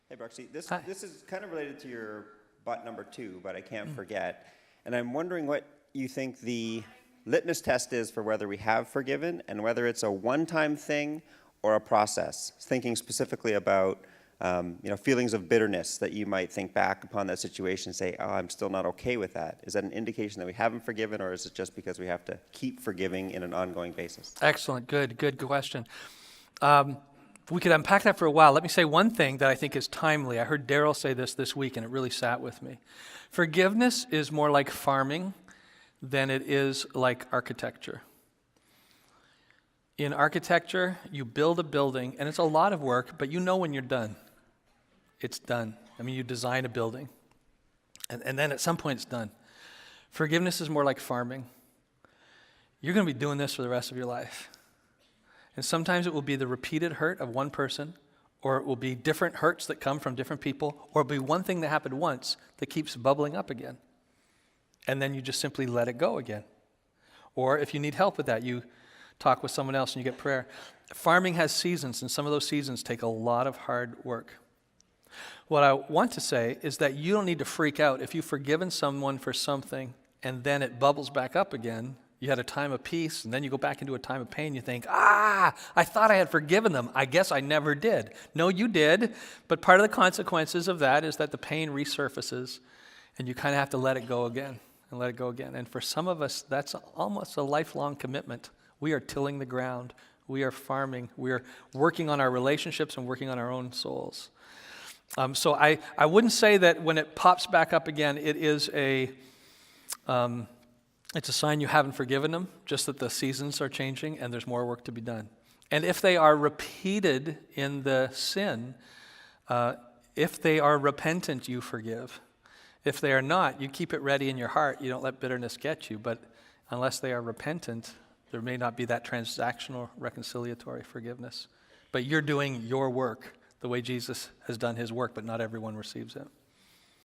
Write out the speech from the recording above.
Hey, Bruxy. Hi. This is kind of related to your but number 2, but I can't forget. And I'm wondering what you think the litmus test is for whether we have forgiven and whether it's a one-time thing or a process. Thinking specifically about feelings of bitterness that you might think back upon that situation and say, oh, I'm still not okay with that. Is that an indication that we haven't forgiven, or is it just because we have to keep forgiving in an ongoing basis? Excellent. Good question. We could unpack that for a while. Let me say one thing that I think is timely. I heard Daryl say this week, and it really sat with me. Forgiveness is more like farming than it is like architecture. In architecture, you build a building, and it's a lot of work, but you know when you're done. It's done. I mean, you design a building, and then at some point it's done. Forgiveness is more like farming. You're going to be doing this for the rest of your life. And sometimes it will be the repeated hurt of one person, or it will be different hurts that come from different people, or it'll be one thing that happened once that keeps bubbling up again. And then you just simply let it go again. Or if you need help with that, you talk with someone else and you get prayer. Farming has seasons, and some of those seasons take a lot of hard work. What I want to say is that you don't need to freak out if you've forgiven someone for something and then it bubbles back up again. You had a time of peace, and then you go back into a time of pain. You think, I thought I had forgiven them. I guess I never did. No, you did, but part of the consequences of that is that the pain resurfaces, and you kind of have to let it go again and let it go again. And for some of us, that's almost a lifelong commitment. We are tilling the ground. We are farming. We are working on our relationships and working on our own souls. So I wouldn't say that when it pops back up again, it is it's a sign you haven't forgiven them, just that the seasons are changing and there's more work to be done. And if they are repeated in the sin, if they are repentant, you forgive. If they are not, you keep it ready in your heart. You don't let bitterness get you. But unless they are repentant, there may not be that transactional reconciliatory forgiveness. But you're doing your work the way Jesus has done his work, but not everyone receives it.